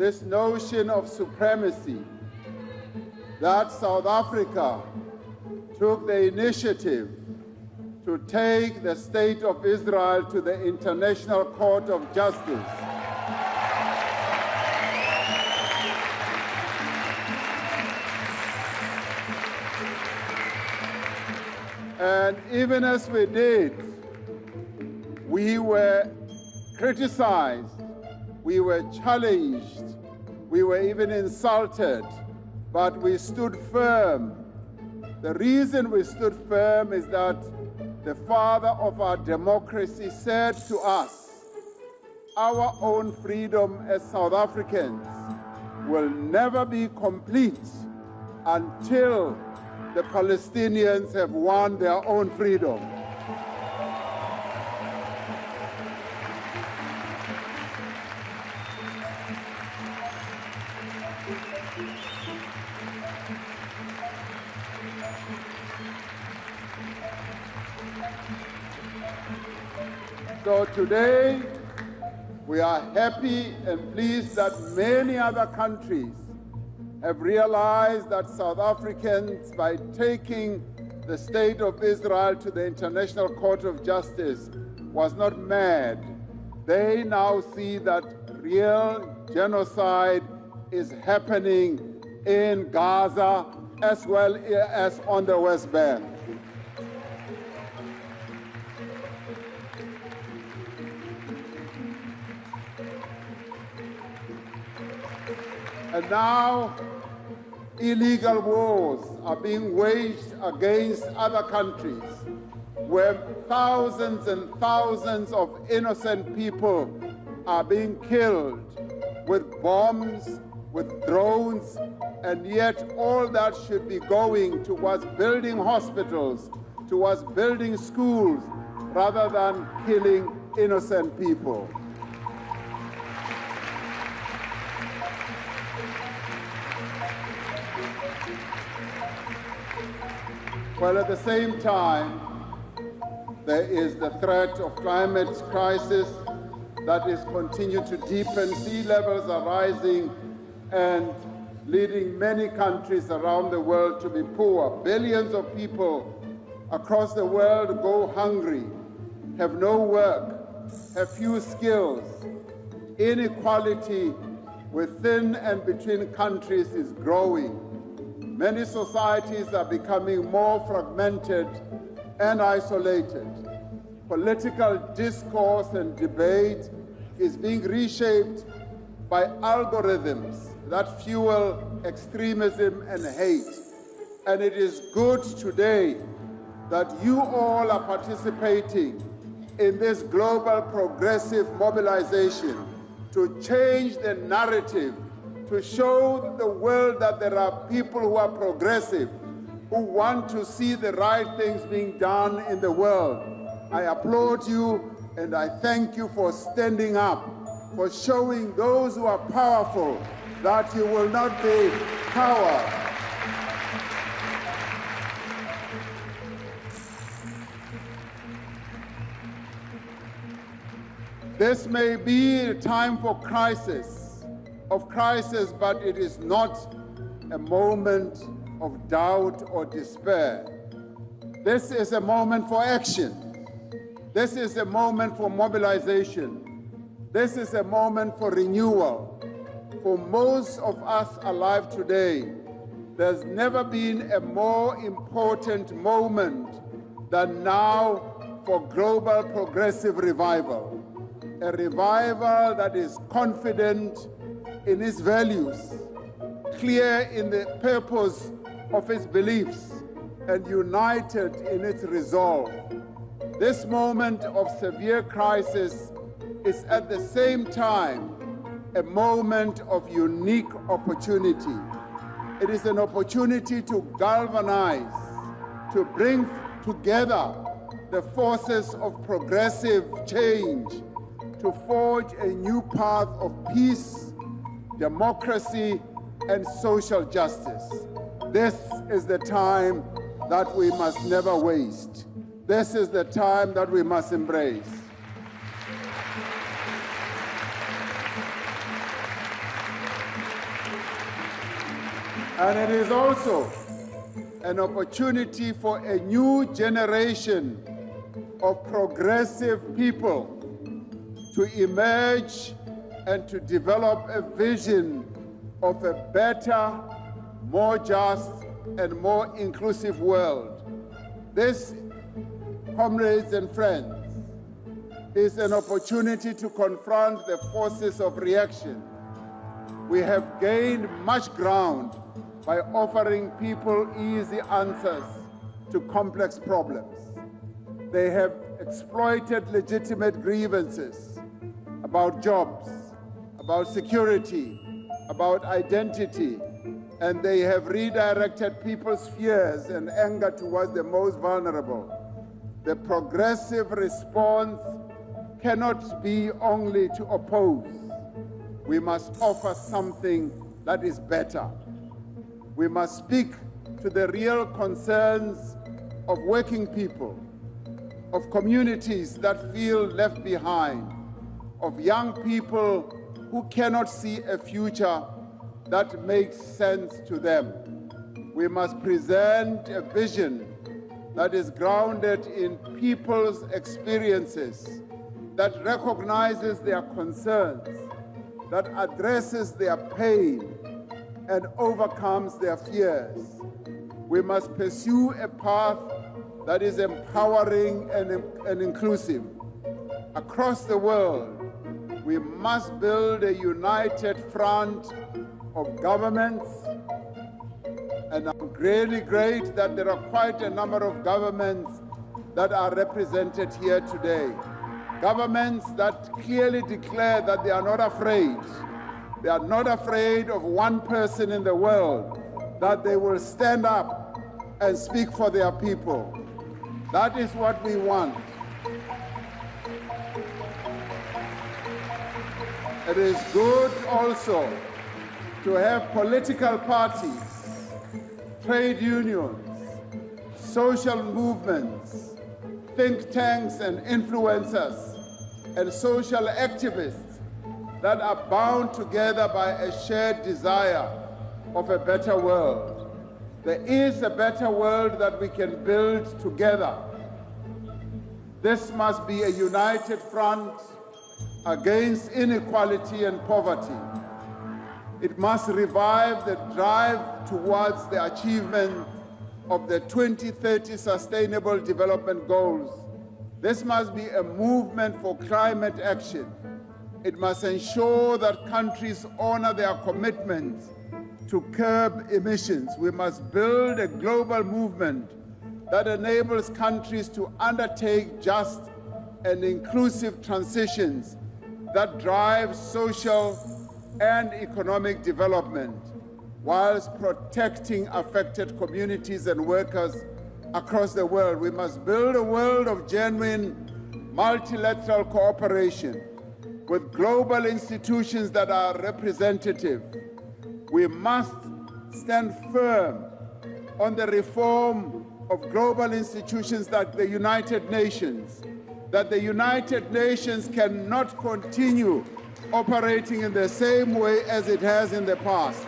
this notion of supremacy, that South Africa took the initiative to take the State of Israel to the International Court of Justice. And even as we did, we were criticized, we were challenged, we were even insulted, but we stood firm. The reason we stood firm is that the father of our democracy said to us, our own freedom as South Africans will never be complete until the Palestinians have won their own freedom. So today, we are happy and pleased that many other countries have realized that South Africans, by taking the State of Israel to the International Court of Justice, was not mad. They now see that real genocide is happening in Gaza as well as on the West Bank. And now, illegal wars are being waged against other countries, where thousands and thousands of innocent people are being killed with bombs, with drones, and yet all that should be going towards building hospitals, towards building schools, rather than killing innocent people. Well, at the same time, there is the threat of climate crisis that is continuing to deepen. Sea levels are rising and leading many countries around the world to be poor. Billions of people across the world go hungry, have no work, have few skills. Inequality within and between countries is growing. Many societies are becoming more fragmented and isolated. Political discourse and debate is being reshaped by algorithms that fuel extremism and hate. And it is good today that you all are participating in this global progressive mobilization to change the narrative, to show the world that there are people who are progressive, who want to see the right things being done in the world. I applaud you and I thank you for standing up, for showing those who are powerful that you will not be cowards. This may be a time for crisis, but it is not a moment of doubt or despair. This is a moment for action. This is a moment for mobilization. This is a moment for renewal. For most of us alive today, there's never been a more important moment than now for global progressive revival. A revival that is confident in its values, clear in the purpose of its beliefs, and united in its resolve. This moment of severe crisis is at the same time a moment of unique opportunity. It is an opportunity to galvanize, to bring together the forces of progressive change, to forge a new path of peace, democracy, and social justice. This is the time that we must never waste. This is the time that we must embrace. And it is also an opportunity for a new generation of progressive people to emerge and to develop a vision of a better, more just, and more inclusive world. This, comrades and friends, is an opportunity to confront the forces of reaction. We have gained much ground by offering people easy answers to complex problems. They have exploited legitimate grievances about jobs, about security, about identity, and they have redirected people's fears and anger towards the most vulnerable. The progressive response cannot be only to oppose. We must offer something that is better. We must speak to the real concerns of working people, of communities that feel left behind, of young people who cannot see a future that makes sense to them. We must present a vision that is grounded in people's experiences, that recognizes their concerns, that addresses their pain and overcomes their fears. We must pursue a path that is empowering and inclusive. Across the world, we must build a united front of governments, and I'm really great that there are quite a number of governments that are represented here today. Governments that clearly declare that they are not afraid. They are not afraid of one person in the world, that they will stand up and speak for their people. That is what we want. It is good also to have political parties, trade unions, social movements, think tanks and influencers, and social activists that are bound together by a shared desire of a better world. There is a better world that we can build together. This must be a united front against inequality and poverty. It must revive the drive towards the achievement of the 2030 Sustainable Development Goals. This must be a movement for climate action. It must ensure that countries honor their commitments to curb emissions. We must build a global movement that enables countries to undertake just and inclusive transitions that drive social and economic development, whilst protecting affected communities and workers across the world. We must build a world of genuine multilateral cooperation with global institutions that are representative. We must stand firm on the reform of global institutions like the United Nations, that the United Nations cannot continue operating in the same way as it has in the past.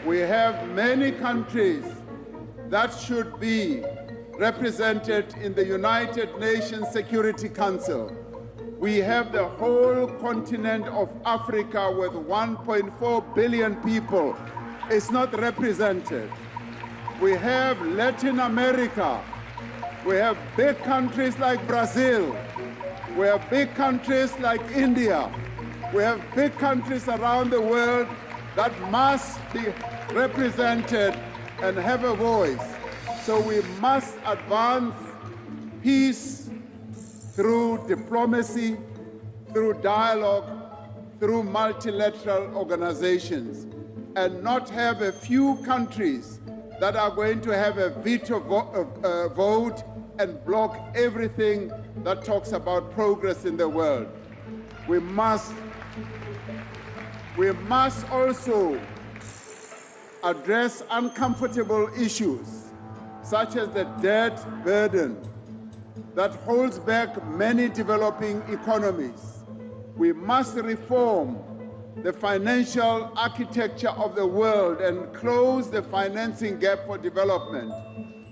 We have many countries that should be represented in the United Nations Security Council. We have the whole continent of Africa with 1.4 billion people. It's not represented. We have Latin America. We have big countries like Brazil. We have big countries like India. We have big countries around the world that must be represented and have a voice. So we must advance peace through diplomacy, through dialogue, through multilateral organizations, and not have a few countries that are going to have a veto vote and block everything that talks about progress in the world. We must also address uncomfortable issues such as the debt burden, that holds back many developing economies. We must reform the financial architecture of the world and close the financing gap for development.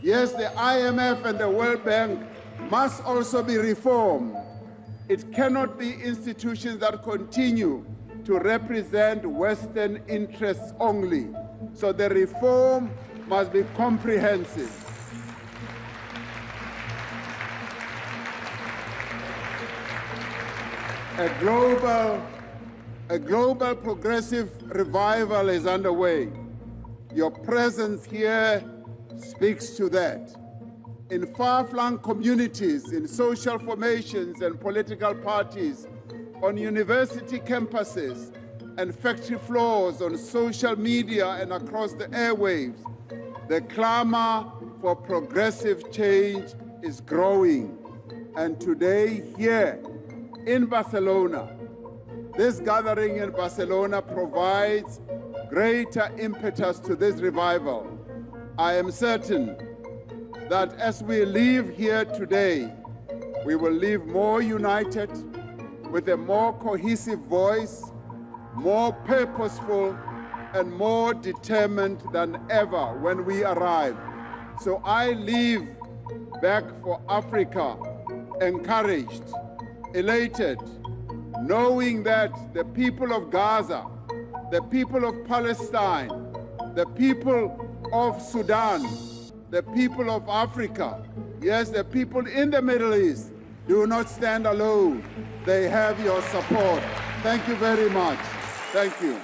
Yes, the IMF and the World Bank must also be reformed. It cannot be institutions that continue to represent Western interests only. So the reform must be comprehensive. A global progressive revival is underway. Your presence here speaks to that. In far-flung communities, in social formations and political parties, on university campuses and factory floors, on social media and across the airwaves, the clamor for progressive change is growing. And today, here in Barcelona, this gathering in Barcelona provides greater impetus to this revival. I am certain that as we leave here today, we will leave more united, with a more cohesive voice, more purposeful, and more determined than ever when we arrive. So I leave back for Africa encouraged, elated, knowing that the people of Gaza, the people of Palestine, the people of Sudan, the people of Africa, yes, the people in the Middle East, do not stand alone. They have your support. Thank you very much. Thank you.